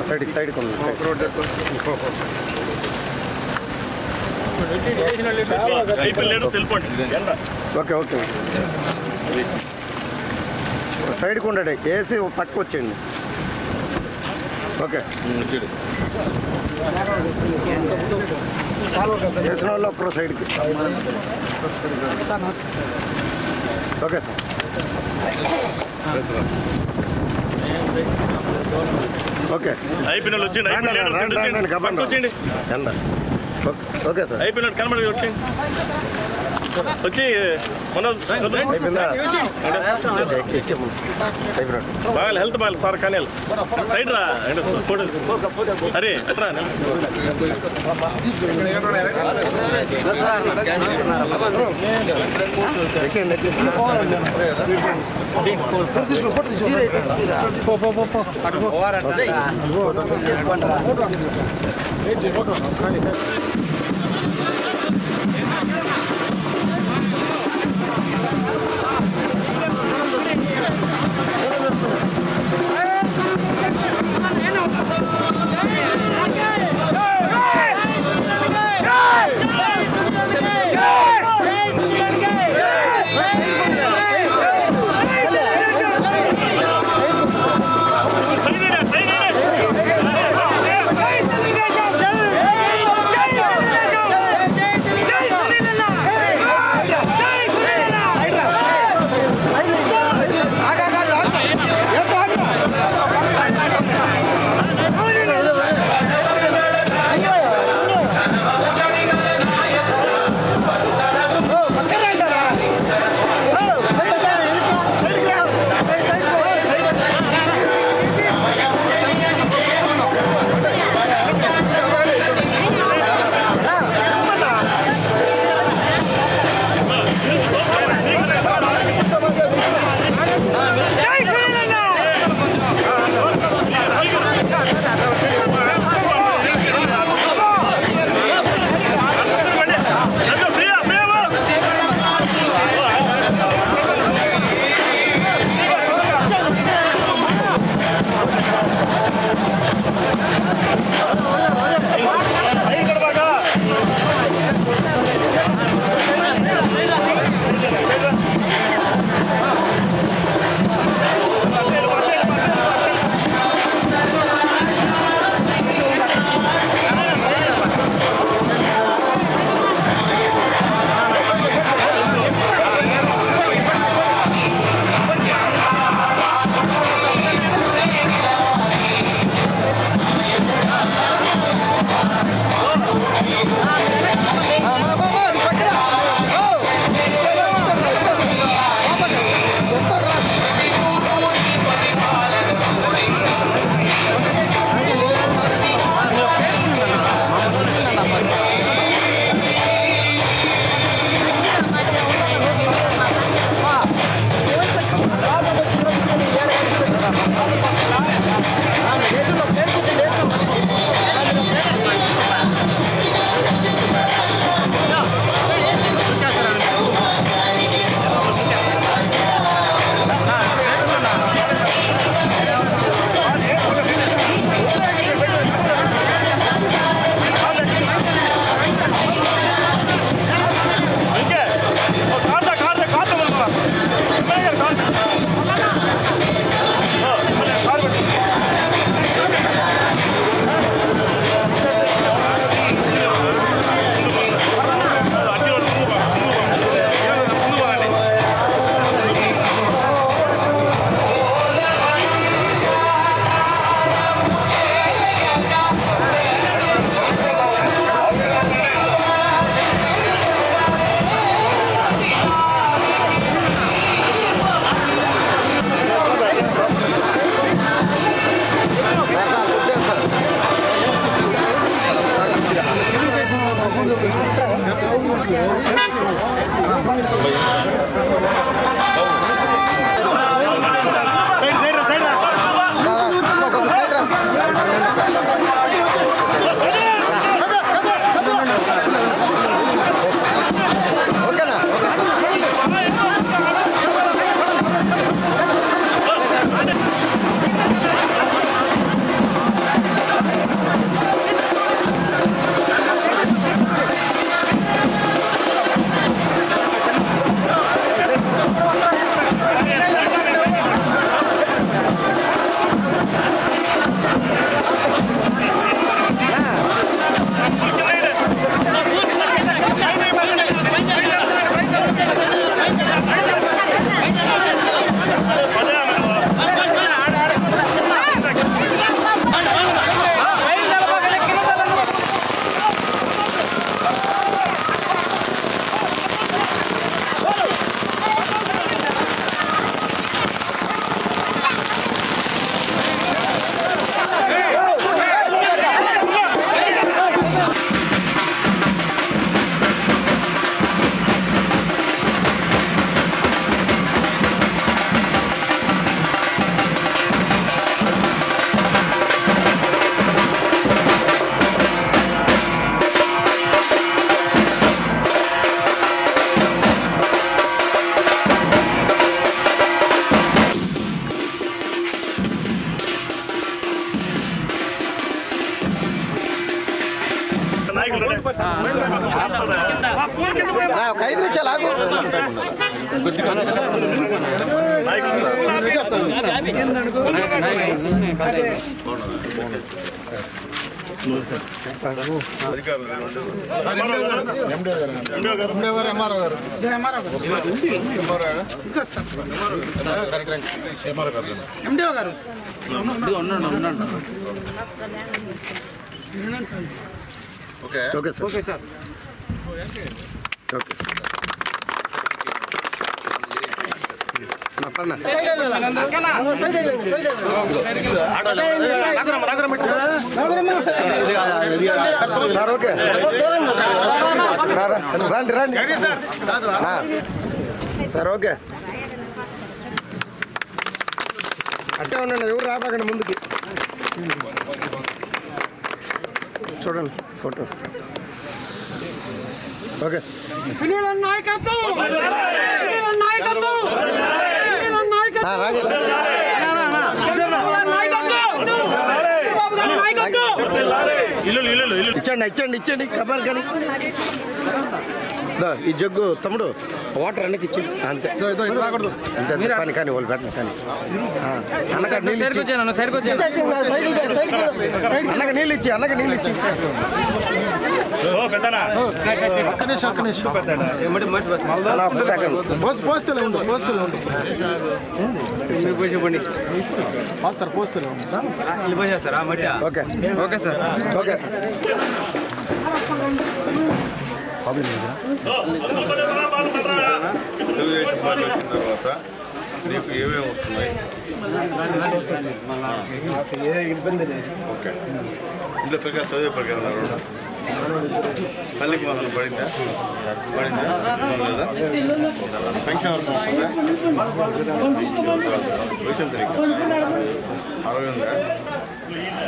Side okay okay సైడ్కి ఉండండి వేసి పక్కకు వచ్చేయండి ఓకే వేసిన వాళ్ళు ఒక్కరు సైడ్కి ఓకే సార్ ఓకే అయిపోయిన వాళ్ళు వచ్చేయండి ఓకే సార్ అయిపోయిన కనబడి వచ్చేయండి వచ్చి బాగా హెల్త్ బాగా సార్ కానీ సైడ్ రా ఫోటోస్ అరే రా ఒక 5 నిమిషాలు ఆగు. Okay okay sir okay sir okay sir okay రండి రండి సార్ ఓకే అట్టే ఉండండి ఎవరు రాబాకండి ముందుకి చూడండి ఫోటో ఓకే ఇచ్చండి ఇచ్చండి ఇచ్చండి కబాల్ కానీ ఈ జగ్గు తమ్ముడు వాటర్ అన్నకి ఇచ్చి అంతే అంతే పని కానీ వాళ్ళు పెట్టండి కానీ అన్నకి నీళ్ళు ఇచ్చి అన్నకి నీళ్ళు ఇచ్చి okay okay sir okay sir Telugu Desam party వచ్చిన తర్వాత నీకు ఏమేమి వస్తున్నాయి? ఓకే ఇంట్లో ప్రకారం చదివే ప్రకారం తల్లికి మాత్రం పడిందా లేదా పెన్షన్ వరకు వస్తుందా? రేషన్ తరీఖా 60 ఉందా?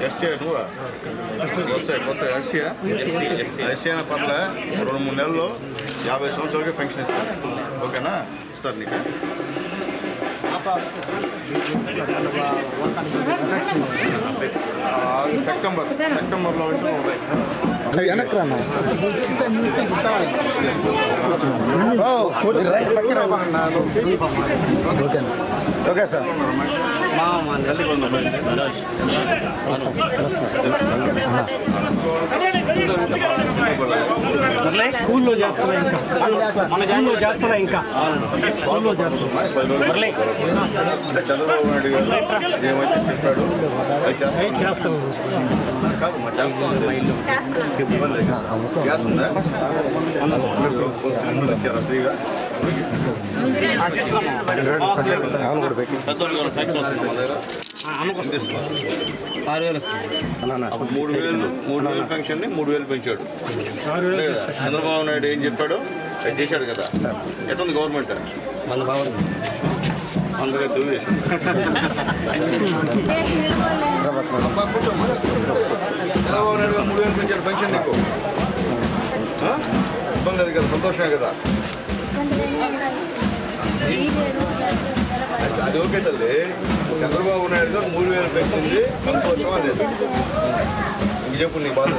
ఎస్టీ నువ్వు వస్తాయి కొత్త ఎస్సీ అయిన పట్ల 2-3 నెలల్లో 50 సంవత్సరాలకే పెన్షన్ ఇస్తారు. ఓకేనా? ఇస్తారు నీకు. సెప్టెంబర్లో ఉంటూ ఉంటాయి. ఓకే సార్ స్కూల్లో చేస్తా ఇంకా అంటే చంద్రబాబు నాయుడు గారు ఏమైతే చెప్పాడు అది చేస్తాను. ఇబ్బంది గ్యాస్ ఉందా? సిలిండర్ ఇచ్చారా ఫ్రీగా? పెద్దోళ్ళు 3,000 పెన్షన్ ని 3,000 పెంచాడు. చంద్రబాబు నాయుడు ఏం చెప్పాడు అది చేశాడు కదా. ఎట్లుంది గవర్నమెంట్? అందుకే తెలుగుదేశం. చంద్రబాబు నాయుడు గారు 3,000 పెంచాడు పెన్షన్ నీకు. ఇబ్బంది అది కదా, సంతోషమే కదా. అది ఓకే తల్లి. చంద్రబాబు నాయుడు గారు 3,000 పెంచింది సంతోషమా లేదు? ఇంక చెప్పు నీ బాధ.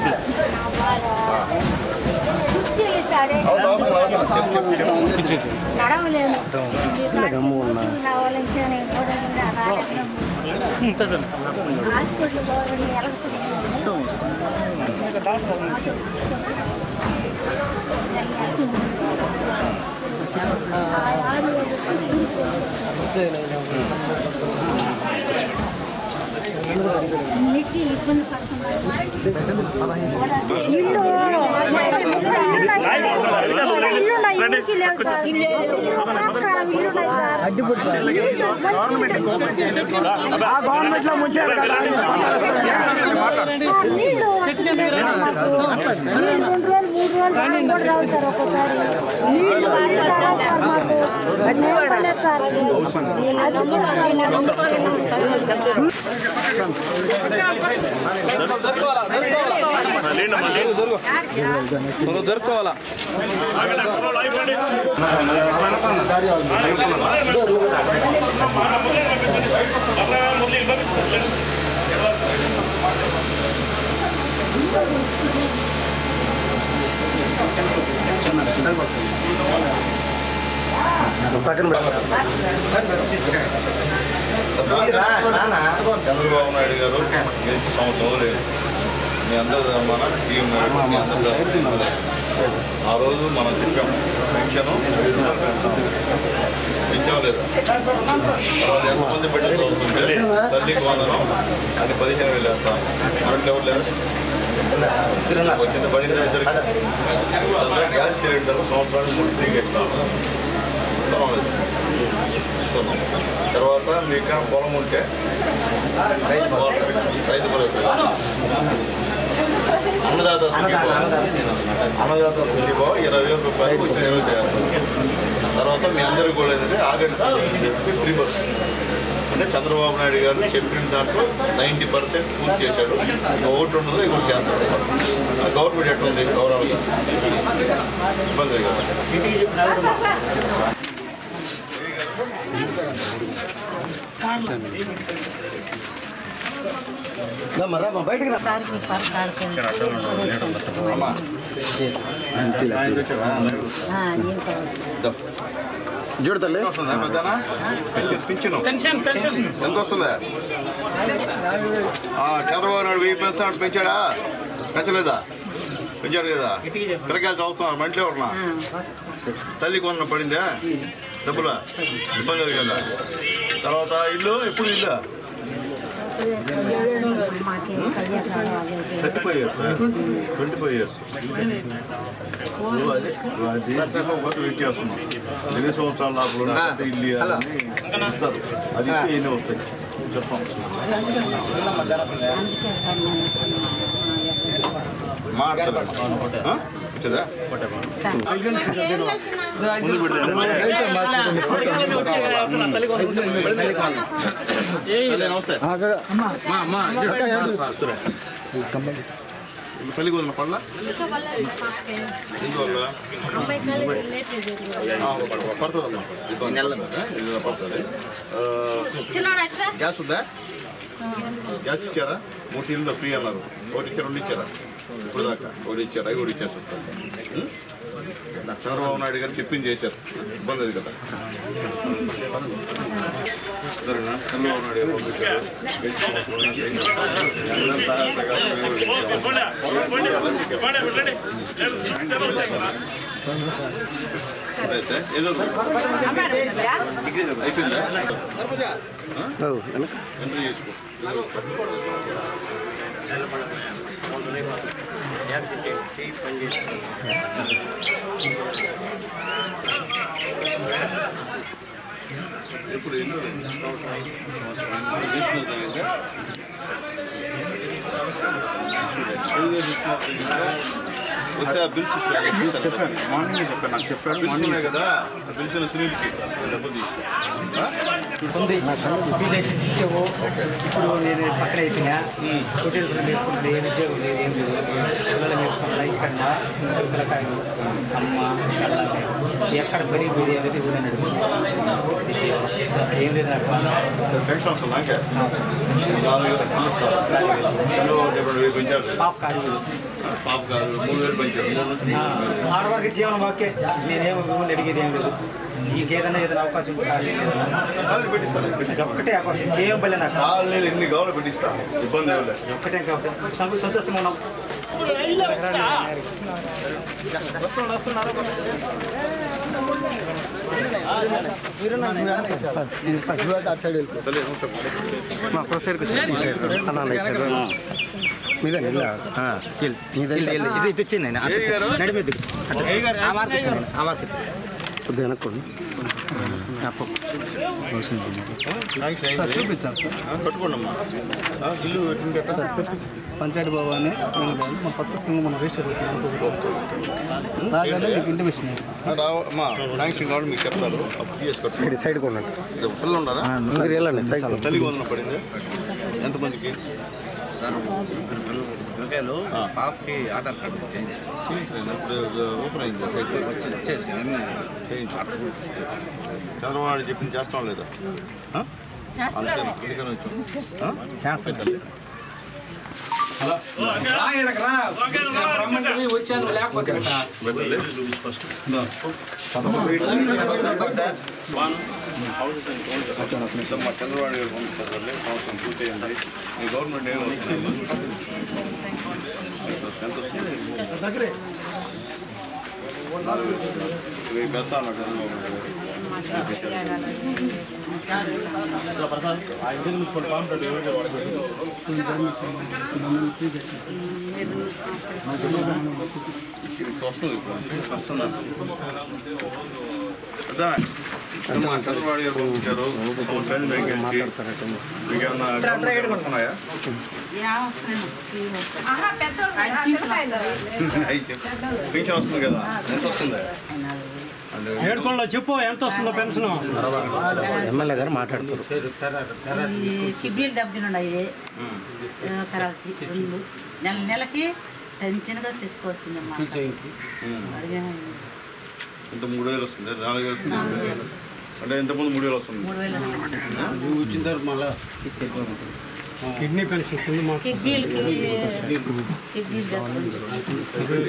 గవర్నమెంట్ లో ముంచారు కదా. దొరుకోవాలా పక్కన చంద్రబాబు నాయుడు గారు గెలిచి సంవత్సరం లేదు. మీ అందరూ మన సీఎం మీ అందరూ ఆ రోజు మనం చెప్పాము పెన్షన్ పెంచాం లేదు. ఎంతమంది బిడ్డలు అవుతుంటే తల్లికి వందనం అది 15,000 వేస్తాం. మనకి ఎవరు లేదు వచ్చింది పడింది. గ్యాస్ సిలిండర్ సంవత్సరానికి 3 ఫ్రీగా ఇస్తాం. ఇస్తున్నాం. తర్వాత మీకు పొలం ఉంటే రైతు భరోసా, అన్నదాత సుఖీభావ 20,000 రూపాయలు నెరవేరు చేస్తాం. తర్వాత మీ అందరికీ కూడా ఏంటంటే ఆగస్టు ఫ్రీ బస్ అంటే చంద్రబాబు నాయుడు గారు చెప్పిన దాంట్లో 90% పూర్తి చేశాడు. ఒకటి ఉండదు ఇంకోటి చేస్తాడు. గవర్నమెంట్ ఎట్లుంది గౌరవంగా ఇబ్బంది కదా. బయటకు చూడతలే పింఛను ఎంత వస్తుందా? చంద్రబాబు నాయుడు 1000 పెంచుతాడు. పెంచాడా? పెంచలేదా? పెంచాడు కదా. పిల్లకాయలు చదువుతున్నారు. మంటలే ఉన్నా తల్లికి వందనం పడిందా? డబ్బులా ఇబ్బంది లేదు కదా. తర్వాత ఇల్లు ఎప్పుడు ఇల్లు 25 years. 25 years. వెయిట్ చేస్తున్నాం. 2 సంవత్సరాల లోపల ఇల్లు ఇస్తారు. అది ఇస్తే ఎన్ని వస్తాయి చెప్పాం. మాట్లాడదా వచ్చేదా? తల్లి వదిన పళ్ళ ఎందువల్ల పడుతుందమ్మా? పడుతుంది. గ్యాస్ ఉందా? గ్యాస్ ఇచ్చారా? 3 సిలిండర్ ఫ్రీ అన్నారు. 1 ఇచ్చారు, 2 ఇచ్చారా? ఇప్పుడు దాకా 1 ఇచ్చారు. 5 ఇచ్చేస్తారు. చంద్రబాబు నాయుడు గారు చెప్పింది చేశారు. ఇబ్బంది అది కదా. సరేనా? చంద్రబాబు నాయుడు గారు పంపించారు. అయితే ఏదో అయిపోయిందా? ఎంట్రీ చేసుకో. ఇప్పుడు ఎన్నో చెప్పాను. మార్నింగ్ చెప్పాను. నాకు చెప్పాడు. మార్నింగ్ కదా బిల్స్ సునీల్కి డబ్బులు ఇప్పుడు నేను పక్కన అయిపోయినా హోటల్ ఏ ఉద్యోగం లేదు, ఏం లేదు. పిల్లల ఇక్కడ పిల్లకాయలు అమ్మ ఎక్కడ పని పోయి అనేది ఏం లేదు. నాకు పెన్షన్ వస్తుందా? చంద్రబాబు పెంచారు. పాప కాదు 3,000 పెంచారు. ఆడవారికి జీవనం ఓకే. నేనేమో అడిగేది ఏం లేదు. ఇంకేదైనా ఏదైనా అవకాశం కాళ్ళు పెట్టిస్తాను. ఒక్కటే అవకాశం. ఇంకేం పల్లె నాకు కాళ్ళు ఎన్ని కావాలో పెట్టిస్తా. ఇబ్బంది ఏం లేదు. ఒక్కటే సంతోషంగా ఉన్నాం. ఇది వచ్చింది వెనక్కోండి. కట్టుకోండమ్మా. ఇల్లు పంచాయతీ భవన్ మా కొత్త స్కీమ్ మనం రిజిస్టర్ చేసాం. ఇంటిమేషన్ శాంక్షన్ కావాలి మీకు చెప్తారు. సైడ్ కొనండి. పిల్లలు ఉన్నారా? తల్లి వందన పడింది ఎంతమందికి? పాపకి ఆధార్ కార్డు ఓపెన్ అయింది. చంద్రబాబు నాయుడు చెప్పింది చేస్తాం లేదా? అందుకని వచ్చాం. వచ్చాను లేకపోతే మా చంద్రబాబు గారు పంపిస్తారు సంవత్సరం పూర్తయింది మీ గవర్నమెంట్ ఏం వస్తుంది ఎంత వస్తుంది పెడతాను వస్తుంది చంద్రబాబు గారు పంపించారు మీకు ఏమన్నా వస్తున్నాయా పింఛన్ వస్తుంది కదా ఎంత వస్తుంది ఏడుకోళ్ళ చెప్పు ఎంత వస్తుందో పెన్షన్ ఎమ్మెల్యే గారు మాట్లాడుతారు కిడ్నీలు దెబ్బతిన్నాయి కరాల్సి నెలకి టెన్షన్గా తెచ్చుకోవాల్సిందమ్మా ఇంత 3,000 వస్తుంది 4,000 వస్తుంది అంటే ఇంతకుముందు 3,000 వస్తుంది 3,000 వచ్చిన తర్వాత మళ్ళీ కిడ్నీ పెన్షన్ కిడ్నీలు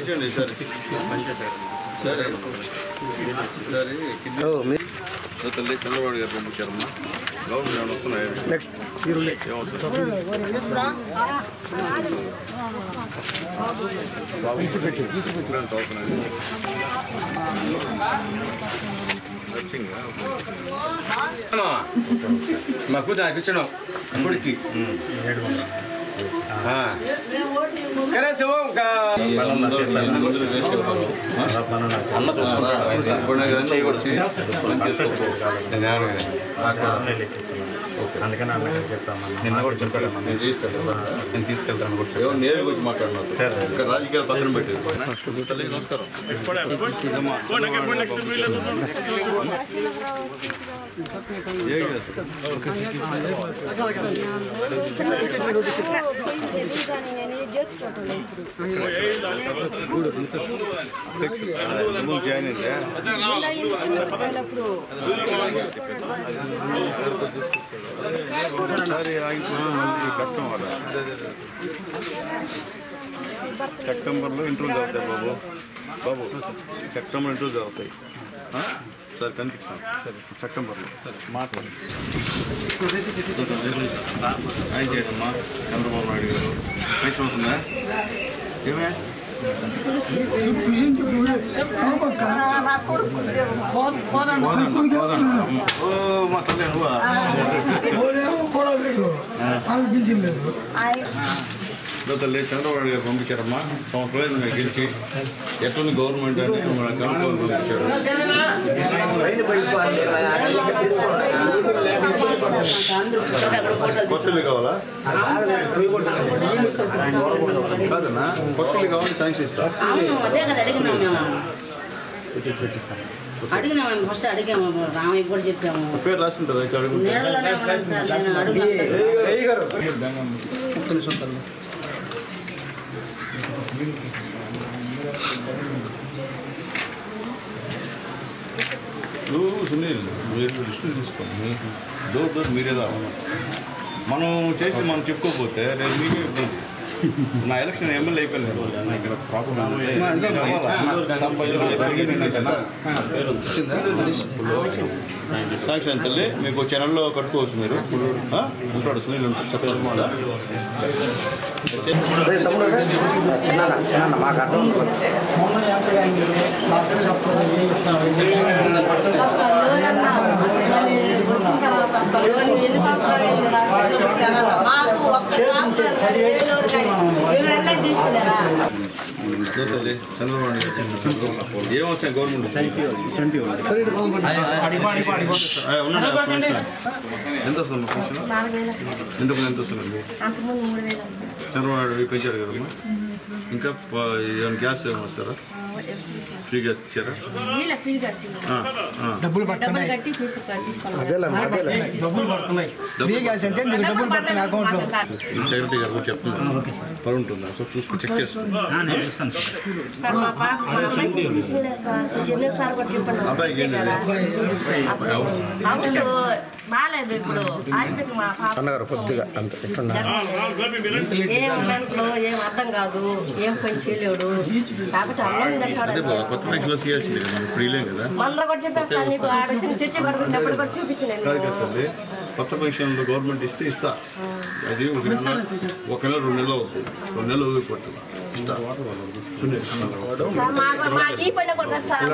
ఇచ్చండి సరే సరే సరే తల్లి చంద్రబాబు గారు పంపించారమ్మా గవర్నమెంట్ ఏమైనా వస్తున్నాయి నెక్స్ట్ మా కూతురు అనిపించడం కొడుక్కి కనీసం అన్న అందుకని అన్నగా చెప్పాము నిన్న కూడా చెప్పాడు నేను చేస్తాను నేను తీసుకెళ్తాను కూడా నేరు గురించి మాట్లాడినారు సార్ ఇక్కడ రాజకీయాలు పక్కన పెట్టేది తల్లి నమస్కారం జాయిన్ అయిందా కష్టం వల్ల సెప్టెంబర్లో ఇంటర్వ్యూ జరుగుతాయి బాబు సెప్టెంబర్ ఇంటర్వ్యూ జరుగుతాయి సార్ కనిపించాను సరే సెప్టెంబర్లో మాట్లాడు ఆయన చేయడమ్మా చంద్రబాబు నాయుడు గారు పెన్షన్ వస్తుందా ఏమే మా తల్లి నువ్వా తల్లి చంద్రబాబు గారు పంపించారమ్మా సంవత్సరం మీరు గెలిచి ఎట్లుంది గవర్నమెంట్ అని మన కనుక్కోలు పంపించారు కొత్తలు కావాలా కాదన్నా కొత్తలు కావాలి శాంక్షన్ ఇస్తా అడిగినాము ఫస్ట్ అడిగాము రామయ్య కూడా చెప్పాము పేరు రాసింటారు అయితే సునీల్ మీరు లిస్టులు తీసుకోండి డోర్ మీరే రావాలి మనం చేసి మనం చెప్పుకోకపోతే నేను మీకే ఇబ్బంది నా ఎలక్షన్ ఎమ్మెల్యే అయిపోయింది శాంక్షన్ తల్లి మీకు ఛానల్లో కట్టుకోవచ్చు మీరు ఉంటాడు సునీల్ ఉంటాడు మాకు అర్థం చంద్రబాబు ఏమొస్తాయి గవర్నమెంట్ ఎంత వస్తుంది ఇంతకు ఎంత వస్తుంది చంద్రబాబు పెంచారు కదమ్మా ఇంకా ఏమైనా గ్యాస్ ఏమైనా వస్తారా ఫ్రీగా ఇచ్చారా? డబ్బులు పడుతున్నాయి. డబ్బులు పడుతున్నాయి. ఫ్రీ గ్యాస్ అంటే మీకు డబ్బులు పడుతున్నాయి అకౌంట్లో. సెక్రటరీ గారు చెప్తున్నారు పని ఉంటుందా సో చూసుకుని చెక్ చేసుకోండి. అబ్బాయికి బాగాలేదు ఇప్పుడు హాస్పిటల్ మా అన్నగారు కొద్దిగా అంత ఏం మెంట్లో ఏం అర్థం కాదు, ఏం పని చేయలేడు కాబట్టి కొత్త బ్యాంకులో చేయాల్సింది కదా, ఇప్పుడు ఇలేం కదా. మందర కూడా చెప్పాను సార్, నీకు ఆడొచ్చిన చర్చ కొడుకున్నప్పుడు కూడా చూపించలేదు. కొత్త పెన్షన్లు గవర్నమెంట్ ఇస్తా అది ఒక నెల 2 నెలలు అవుతుంది, 2 నెలలు వదిలిపోతుంది ఇస్తా. మాకు ఈ పని కూడా సార్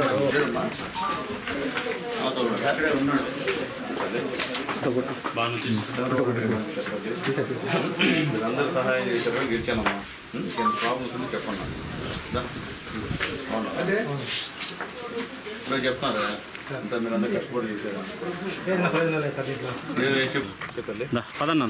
మీరందరూ సహాయం చేశారు, గెలిచానమ్మా. ప్రాబ్లమ్స్ ఉంది చెప్పండి. ఇప్పుడు చెప్తాను అంతా మీరందరూ కష్టపడి చేశారు. చెప్పండి పదన్నా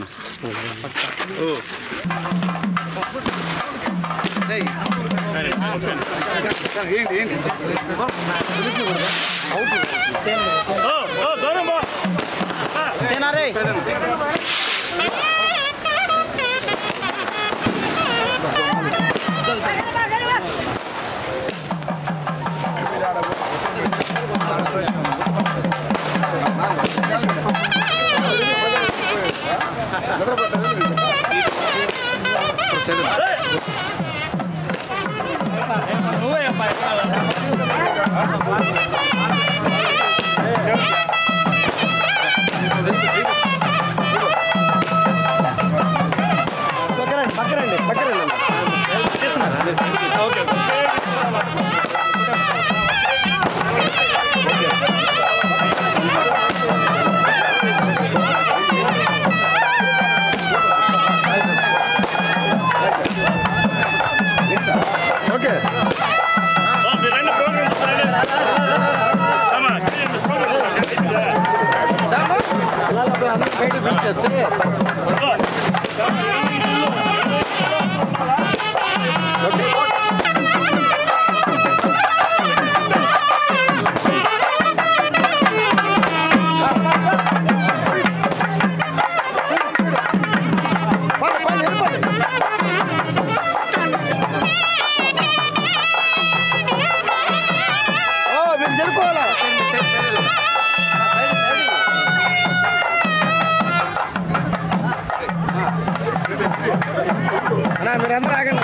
మీరందరూ ఆగండి.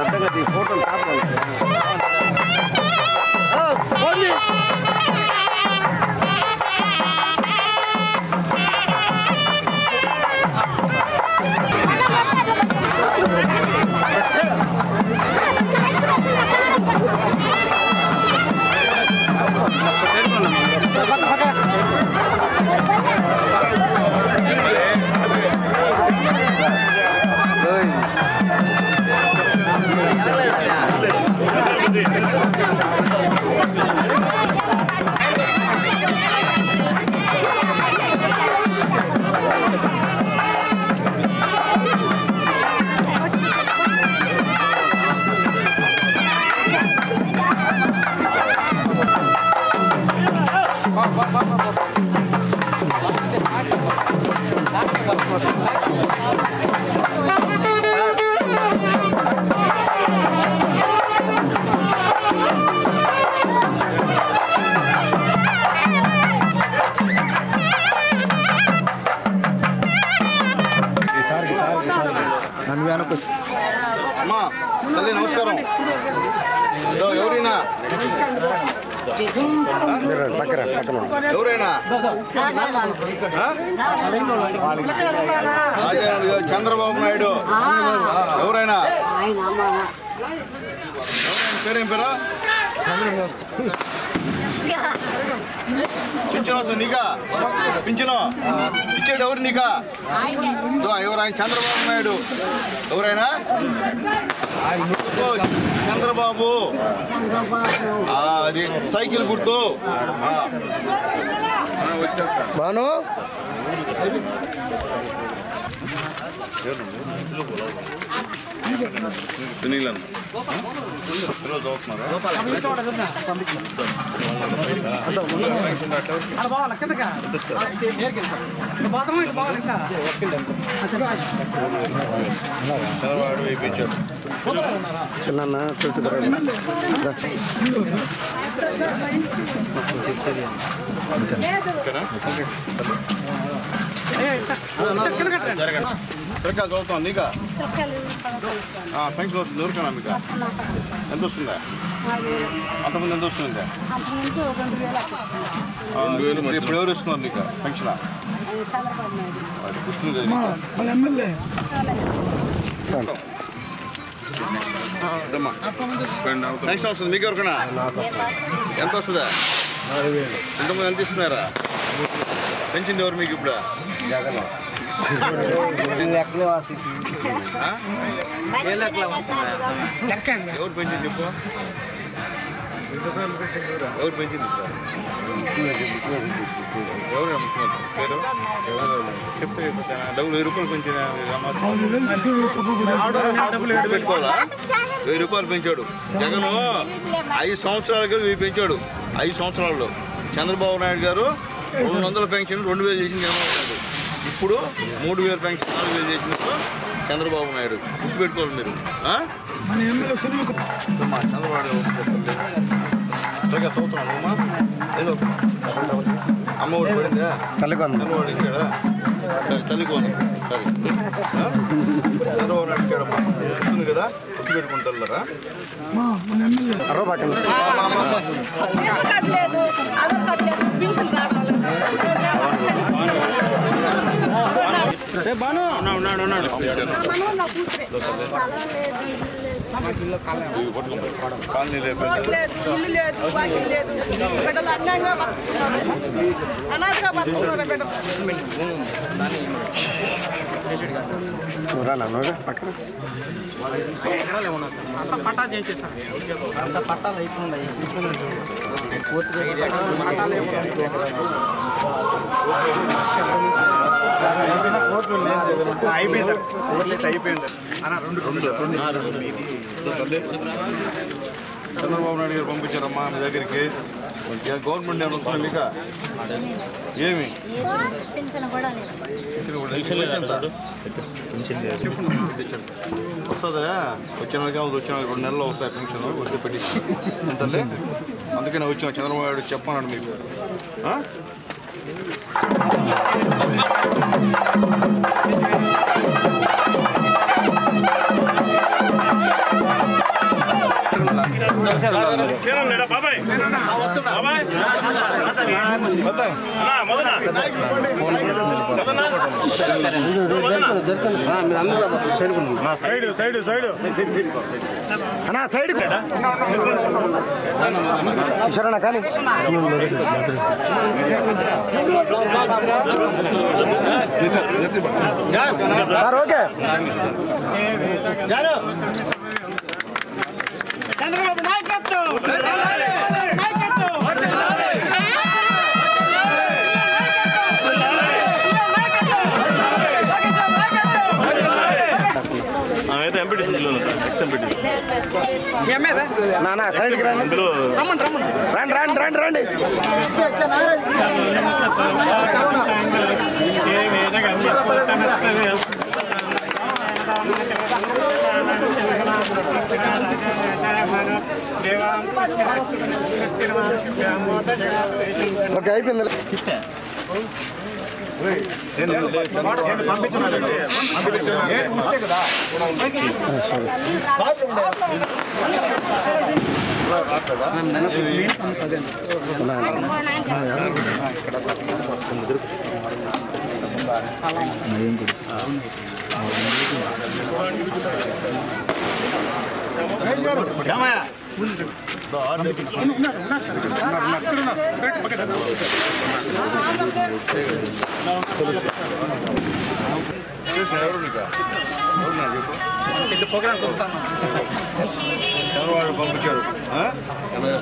అర్థం కదా ఈ ఫోటోలు కాపాలి. అమ్మా తల్లి నమస్కారం. ఎవరైనా ఎవరైనా చంద్రబాబు నాయుడు ఎవరైనా పేరేం పేరా పింఛను వస్తుంది నీకా? పింఛను ఇచ్చేది ఎవరు నీకా? ఎవరు ఆయన? చంద్రబాబు నాయుడు ఎవరైనా? చంద్రబాబు అది సైకిల్ గుర్తు. బాను సునీల్ పిల్లలు చదువుతున్నారా? చంద్రబాబు వేయించాడు. చిన్న సరిగ్గా చదువుతాం నీకా పెన్షన్ వస్తుంది ఎవరికైనా మీకు ఎంత వస్తుందా? అంతకుముందు ఎంత వస్తుంది? 2000. ఇప్పుడు ఎవరు ఇస్తున్నారు నీకు పెన్షన్? అది వస్తుంది పెన్షన్ వస్తుంది మీకు ఎవరికైనా? ఎంత వస్తుందా? ఇంతకుముందు ఎంత ఇస్తున్నారా? పెంచింది ఎవరు మీకు ఇప్పుడు? ఎవరు పెంచింది చెప్పు? ఎవరు పెంచింది? ఎవరు ముఖ్యమంత్రి పేరు చెప్తే డబ్బులు 1000 రూపాయలు పెంచిన పెట్టుకోవాలా? 1000 రూపాయలు పెంచాడు జగన్. 5 సంవత్సరాలకి 1000 పెంచాడు. 5 సంవత్సరాల్లో చంద్రబాబు నాయుడు గారు 200 పెన్షన్ 2000 చేసింది జగన్మోహన్ రెడ్డి. ఇప్పుడు 3000 పెన్షన్ 4000 చేసినప్పుడు చంద్రబాబు నాయుడు. గుర్తుపెట్టుకోవాలి మీరు. చంద్రబాబు చదువుతున్నాను అమ్మ ఒడి పడిందా? చంద్రబాబు ఇచ్చాడా? తల్లికోండి సరే చంద్రబాబు నాయుడు ఇచ్చాడమ్మా వస్తుంది కదా, గుర్తుపెట్టుకుంటారా? కాలనీ లేదు. పక్కన పట్టా చేసేసారు. అంత పట్టాలు అయిపోయి చంద్రబాబు నాయుడు గారు పంపించారమ్మా మీ దగ్గరికి. గవర్నమెంట్ ఏమైనా వస్తుంది మీకు? ఏమి వస్తుందా? వచ్చిన కావాలి, వచ్చిన 2 నెలల్లో వస్తాయి పెన్షన్. వచ్చి పెట్టి అంతలే అందుకనే వచ్చిన చంద్రబాబు నాయుడు చెప్పన్నాడు మీకు. బాబాయ్ సైడ్ అన్నా సైడ్ సరేనా కానీ ఓకే. చంద్రబాబు నాయకత్వం. అయితే ఎంపీటీసీ ఎక్స్-ఎంపీటీసీ నానా సైడ్కి రండి రండి రండి రండి. ఓకే అయిపోయింది. ప్రోగ్రామ్కి వస్తాను. చంద్రబాబు పంపించారు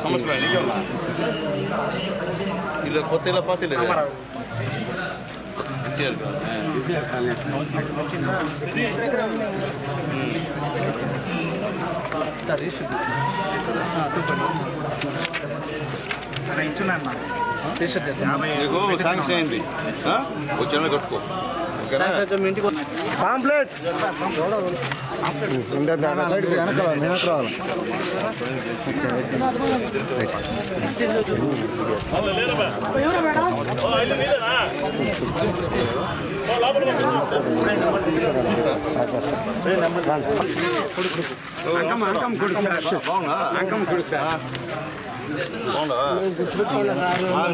సమస్యలు నీకేమన్నా ఇలా కొత్త ఇలా పాత లేదా? ఎన్టీఆర్ శాంక్షన్ అయింది వచ్చి కట్టుకో పాంప్లెట్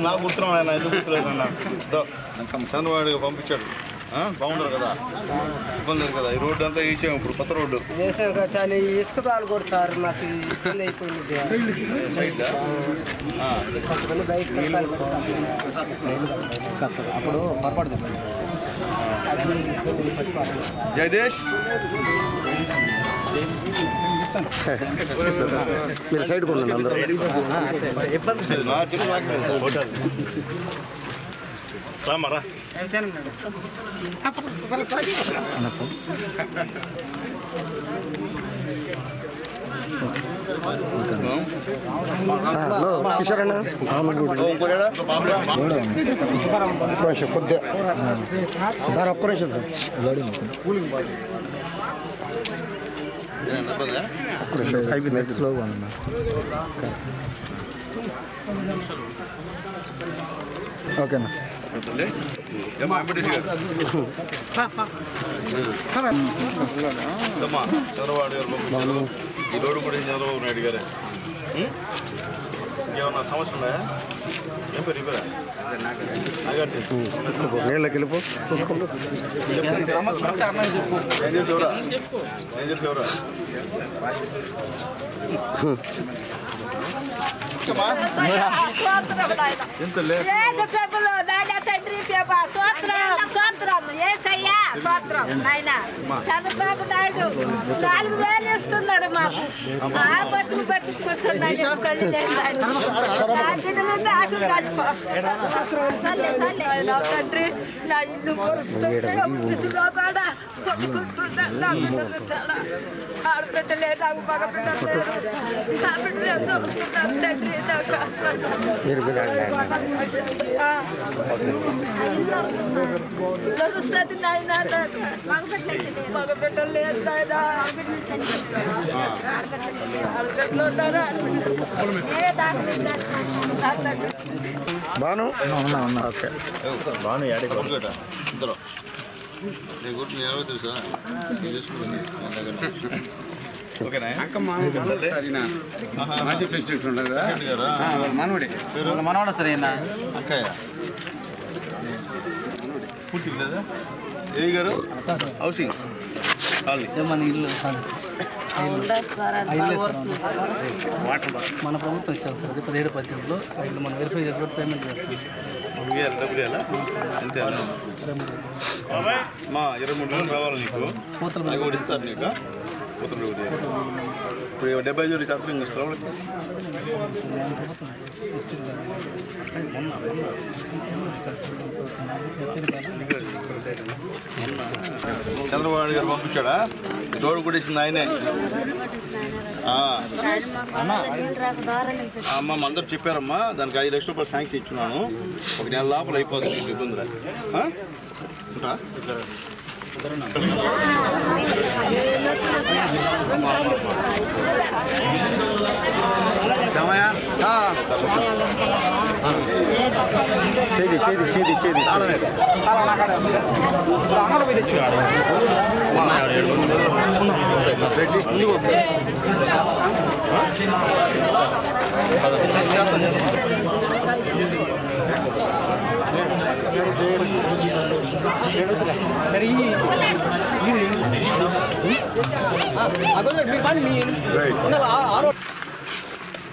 నాకు గుర్తున్నాను ఆయన ఎందుకు గుర్తులేదన్నా చంద్రబాబు పంపించాడు బాగుండరు కదా ఇబ్బంది కదా ఈ రోడ్డు అంతా వేసాము ఇప్పుడు కొత్త రోడ్డు వేసాం కదా చాలా ఇసుక తాలు కూడా సార్ నాకు ఇబ్బంది అయిపోయింది అప్పుడు పొరపాటు జగదీష్ మీరు సైడ్ కొనండి అందరూ రామారా కిషోర్ అన్న కొద్దిగా సార్ ఒక్క నిమిషం సార్ అయిపోయింది స్లోగా ఉన్నా ఓకేనా చంద్రబాబు గారు పంపించారు ఈ రోడ్డు కూడా చంద్రబాబు నాయుడు గారే ఇంకేమన్నా సమస్య ఉన్నాయా ఏం పేరు ఇవ్వరా నీళ్ళకి వెళ్ళిపో చూసుకోండి ఏం చేసేవరా చంద్రబాబు నాయుడు 4,000 ఇస్తున్నాడు మాకు బతుకు బతుకుంటున్నాడు తండ్రి నా ఇల్లు కొరుస్తుంటే ఆడబిడ్డలే నాకు మగబిడ్డలేదు నా బిడ్డలే చూస్తున్నాను తండ్రి నాకు వస్తుంది నాయన మగబిడ్డలు లేదు నాయన ఆడబిడ్డలు ఉన్నారా బాను ఓకే బాను ఇద్దరు నేను గుర్తు నేను ఎవరో తెలుసా నేను చూసుకుని ఓకేనా మాజీ ప్రెసిడెంట్ ఉండదు మనవడే మనవాడ సరేనా అక్కయ్య పూర్తి లేదా ఏ గారు హౌసింగ్ మన ఇల్లు మన ప్రభుత్వం ఇచ్చాం సార్ అది 17-18లో ఇల్లు మనం వెరిఫై చేసి పేమెంట్ చేస్తాం డబ్బులు ఎలా అంతే మా 23 రోజులు రావాలి నీకు పూతలు కూడా ఇస్తారు నీకు పూతలు ఇప్పుడు 75 చార్జింగ్ ఇస్తారు చంద్రబాబు గారు పంపించాడా రోడ్డు కూడా ఇచ్చింది ఆయనే అమ్మ అందరూ చెప్పారమ్మా దానికి 5 లక్షల రూపాయలు శాంక్షన్ ఇచ్చున్నాను 1 నెల లోపల అయిపోతుంది మీకు ఇబ్బంది ఉంటా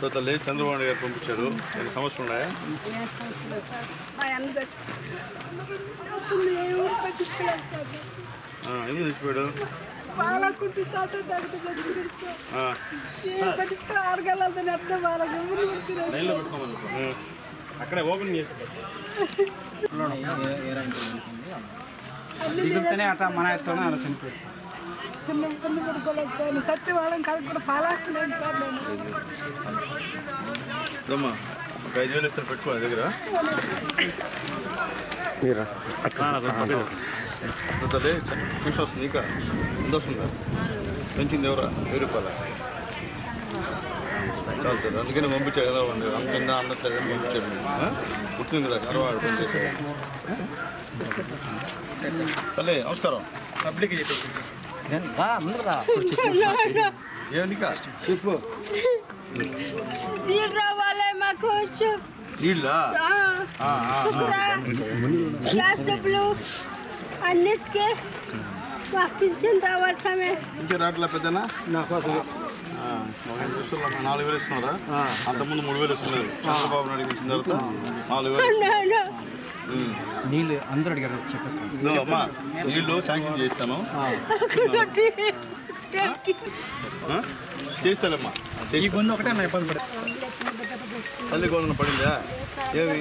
చేది తల్లి చంద్రబాబు గారు పంపించారు ఏమైనా సమస్యలు ఉన్నాయా ఎందుకు తెచ్చిపోయాడు అక్కడే ఓపెన్ చేసి దిగుతూనే అట్లా మన ఎత్తోనే అలా చనిపోయింది. సత్యవాదం కాదు కూడా పాలాస్తలేదు సార్ నేను. రమ్మా ఒక 5,000 ఇస్తారు పెట్టుకో దగ్గర మీరా అదే పెన్షన్ వస్తుంది ఇంకా ఎంత వస్తుందా పెంచింది ఎవరా 1000 రూపాయల చాలుతుంది అందుకని పంపించాడు కదా అంతంగా అందట్లేదని పంపించాడు పుట్టింది కదా కరవాడు పని చేశాడు తల్లి నమస్కారం పబ్లిక్ ఏమికా చెప్పు నీళ్ళు రావాలి మాకు నీళ్ళా గ్యాస్ డబ్బులు అన్నిటికీ మాకు పింఛన్ రావాలి సమయం ఇంకే రాట్లా పెద్దనా నా కోసం 4,000 ఇస్తున్నారా అంతకుముందు 3,000 ఇస్తున్నారు చంద్రబాబు నాయుడు ఇచ్చిన తర్వాత 4,000 నీళ్ళు అందరూ అడిగారు చెప్పేస్తాను. అమ్మా నీళ్ళు శాంక్షన్ చేస్తాను చేస్తానమ్మా ఈ గొంతు ఒకటే నా ఇబ్బంది పడే తల్లి గోధుమ పడిందా ఏమి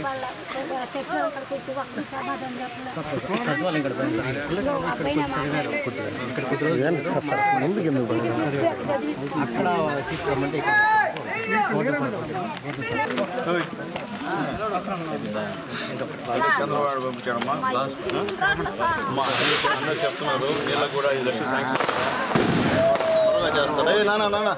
అక్కడ తీసుకురమ్మంటే చంద్రబాబు పంపించాడమ్మా లాస్ట్ అందరూ చెప్తున్నారు నీళ్ళకు కూడా 5 లక్షలు శాంక్షన్ త్వరగా చేస్తారు నానా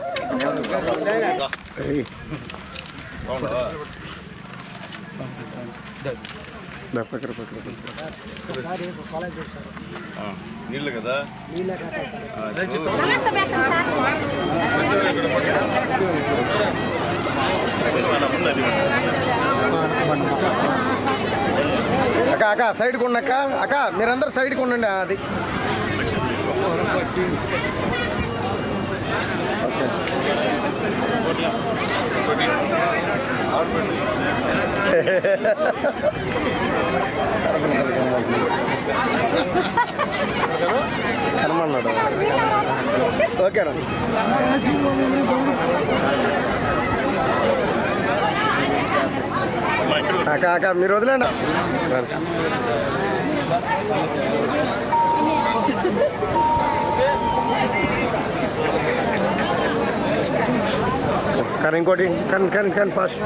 నీళ్ళు కదా అక్క సైడ్కి ఉండక్క అక్క మీరందరూ సైడ్కి ఉండండి అది కనమన్నాడు ఓకేనా అక్క మీరు వదిలేండి కానీ ఇంకోటి కానీ ఫాస్ట్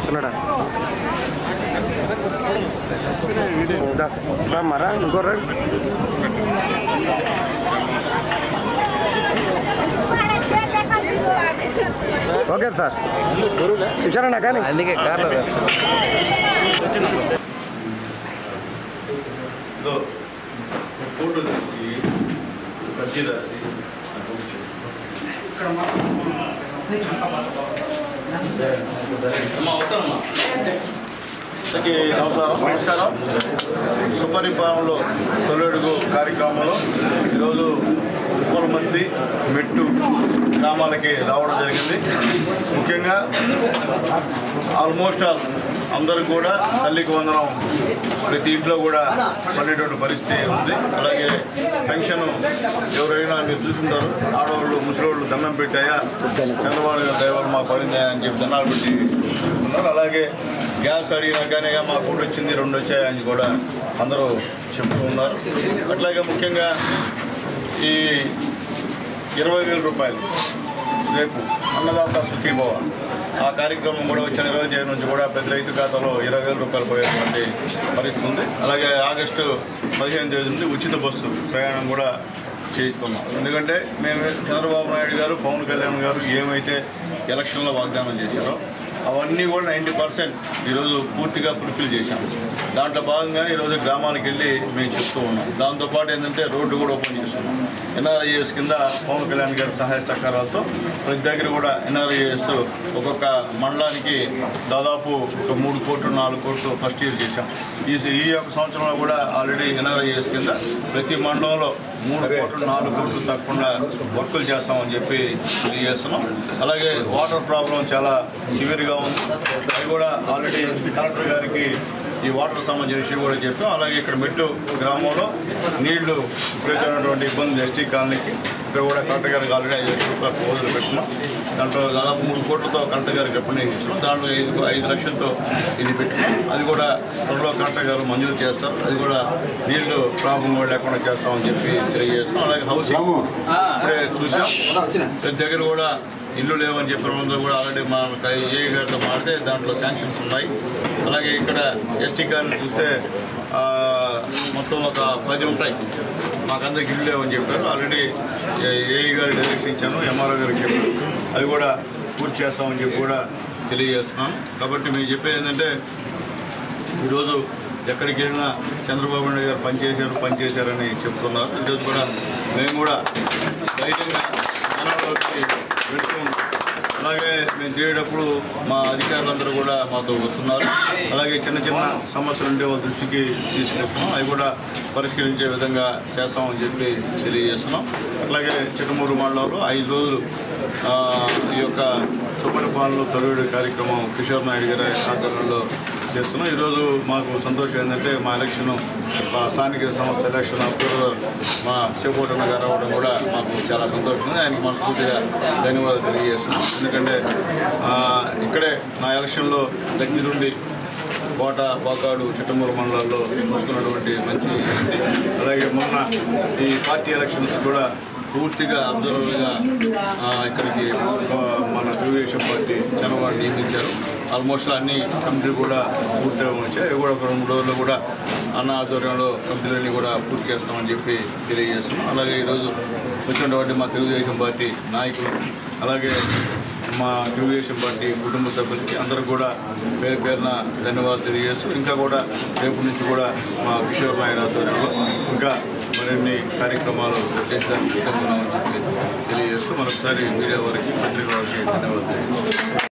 చిన్నడా మరా ఇంకో ఓకే సార్ ఇచ్చారన్నా కానీ అందుకే కార్లో ఫోటో తీసి కజ్జీ రాసి అమ్మా వస్తానమ్మా అందరికీ నమస్కారం సుపరిపాలనలో తొలడుగు కార్యక్రమంలో ఈరోజు ఉప్పలమర్తి మెట్టు గ్రామాలకి రావడం జరిగింది. ముఖ్యంగా ఆల్మోస్ట్ అందరూ కూడా తల్లికి వందనం ప్రతి ఇంట్లో కూడా పడేటువంటి పరిస్థితి ఉంది. అలాగే పెన్షన్ ఎవరైనా మీరు చూసుకుంటారు, ఆడవాళ్ళు ముసలివాళ్ళు దండం పెట్టాయా చంద్రబాబు దయవల్ల మాకు పడిందా అని చెప్పి దండాలు పెట్టి చూసుకున్నారు. అలాగే గ్యాస్ అడిగినా కానీ మాకు ఒకటి వచ్చింది 2 వచ్చాయని కూడా అందరూ చెప్తూ ఉన్నారు. అట్లాగే ముఖ్యంగా ఈ 20,000 రూపాయలు రేపు అన్నదాత సుఖీభవ ఆ కార్యక్రమం కూడా వచ్చిన 25 నుంచి కూడా ప్రతి రైతు ఖాతాలో 20,000 రూపాయలు పోయేటువంటి పరిస్థితి ఉంది. అలాగే ఆగస్టు 15 తేదీ నుండి ఉచిత బస్సు ప్రయాణం కూడా చేయిస్తున్నాం. ఎందుకంటే మేము చంద్రబాబు నాయుడు గారు పవన్ కళ్యాణ్ గారు ఏమైతే ఎలక్షన్లో వాగ్దానం చేశారో అవన్నీ కూడా 90% ఈరోజు పూర్తిగా ఫుల్ఫిల్ చేశాం. దాంట్లో భాగంగానే ఈరోజు గ్రామాలకు వెళ్ళి మేము చెప్తూ ఉన్నాం. దాంతోపాటు ఏంటంటే రోడ్డు కూడా ఓపెన్ చేస్తున్నాం. ఎన్ఆర్ఐఎస్ కింద పవన్ కళ్యాణ్ గారి సహాయ సహకారాలతో ప్రతి దగ్గర కూడా ఎన్ఆర్ఐఎస్ ఒక్కొక్క మండలానికి దాదాపు ఒక 3 కోట్లు 4 కోట్లు ఫస్ట్ ఇయర్ చేశాం. ఈ యొక్క సంవత్సరంలో కూడా ఆల్రెడీ ఎన్ఆర్ఐఎస్ కింద ప్రతి మండలంలో 3 కోట్లు 4 కోట్లు తప్పకుండా వర్కులు చేస్తామని చెప్పి తెలియజేస్తున్నాం. అలాగే వాటర్ ప్రాబ్లం చాలా సివియర్గా ఉంది. అది కూడా ఆల్రెడీ కలెక్టర్ గారికి ఈ వాటర్ సంబంధించిన విషయం కూడా చెప్పాం. అలాగే ఇక్కడ మెట్టు గ్రామంలో నీళ్లు విపరీతమైనటువంటి ఇబ్బంది ఎస్టీ కాలనీకి ఇక్కడ కూడా కలెక్టర్ గారికి ఆల్రెడీ 5 లక్షల రూపాయలు ప్రపోజల్ పెట్టినాం. దాంట్లో దాదాపు 3 కోట్లతో కలెక్టర్ గారికి అప్రూవ్ ఇచ్చాం. దాంట్లో 5 లక్షలతో ఇది పెట్టినాం. అది కూడా త్వరలో కలెక్టర్ గారు మంజూరు చేస్తారు. అది కూడా నీళ్లు ప్రాబ్లం కూడా లేకుండా చేస్తామని చెప్పి తెలియజేస్తాం. అలాగే హౌసింగ్ ఇప్పుడే చూసాం, ప్రతి దగ్గర కూడా ఇల్లు లేవని చెప్పిన ముందు కూడా ఆల్రెడీ మా ఏ గారితో మారితే దాంట్లో శాంక్షన్స్ ఉన్నాయి. అలాగే ఇక్కడ ఎస్టీ కాలనీ చూస్తే మొత్తం ఒక 10 ఉంటాయి, మాకందరికి ఇల్లు లేవని చెప్పారు. ఆల్రెడీ ఏఈ గారి డైరెక్షన్ ఇచ్చాను, ఎంఆర్ఓ గారికి చెప్పాను, అవి కూడా పూర్తి చేస్తామని చెప్పి కూడా తెలియజేస్తున్నాను. కాబట్టి మేము చెప్పేది ఏంటంటే ఈరోజు ఎక్కడికి వెళ్ళినా చంద్రబాబు నాయుడు గారు పనిచేశారని చెప్తున్నారు. ఈరోజు కూడా మేము కూడా ధైర్యంగా జనాల్లోకి వెళ్తూ ఉంటాం. అలాగే మేము తిరిగేటప్పుడు మా అధికారులందరూ కూడా మాతో వస్తున్నారు. అలాగే చిన్న చిన్న సమస్యలు ఉంటే వాళ్ళ దృష్టికి తీసుకొస్తున్నాం, అవి కూడా పరిష్కరించే విధంగా చేస్తామని చెప్పి తెలియజేస్తున్నాం. అట్లాగే చిట్టమూరు మండలంలో 5 రోజులు ఈ యొక్క సుపరిపాలన తొలగడి కార్యక్రమం కిషోర్ నాయుడు గారి ఆధ్వర్యంలో చేస్తున్నాం. ఈరోజు మాకు సంతోషం ఏంటంటే మా ఎలక్షన్ స్థానిక సంస్థ ఎలక్షన్ అబ్జర్వర్ మా శివకోటన్న గారు అవ్వడం కూడా మాకు చాలా సంతోషం ఉంది. ఆయనకి మనస్ఫూర్తిగా ధన్యవాదాలు తెలియజేస్తున్నాం. ఎందుకంటే ఇక్కడే నా ఎలక్షన్లో దగ్గరుండి కోట, బాకాడు, చిట్టమూరు మండలాల్లో చూసుకున్నటువంటి మంచి. అలాగే మొన్న ఈ పార్టీ ఎలక్షన్స్ కూడా పూర్తిగా అబ్జర్వర్గా ఇక్కడికి మన తెలుగుదేశం పార్టీ జనవాడు నియమించారు. ఆల్మోస్ట్ అన్ని కమిటీలు కూడా పూర్తిగా వచ్చాయి. అవి కూడా ఒక 2-3 రోజుల్లో కూడా అన్న ఆధ్వర్యంలో కమిటీలన్నీ కూడా పూర్తి చేస్తామని చెప్పి తెలియజేస్తున్నాం. అలాగే ఈరోజు వచ్చినటువంటి మా తెలుగుదేశం పార్టీ నాయకులు, అలాగే మా తెలుగుదేశం పార్టీ కుటుంబ సభ్యులకి అందరూ కూడా పేరున ధన్యవాదాలు తెలియజేస్తూ ఇంకా కూడా రేపు నుంచి కూడా మా కిషోర్ నాయుడు ఆధ్వర్యంలో ఇంకా మరిన్ని కార్యక్రమాలు చేసేందుకు సిద్ధంగా ఉన్నామని చెప్పి తెలియజేస్తూ మరొకసారి మీడియా వారికి, పత్రిక వారికి ధన్యవాదాలు తెలియజేస్తాం.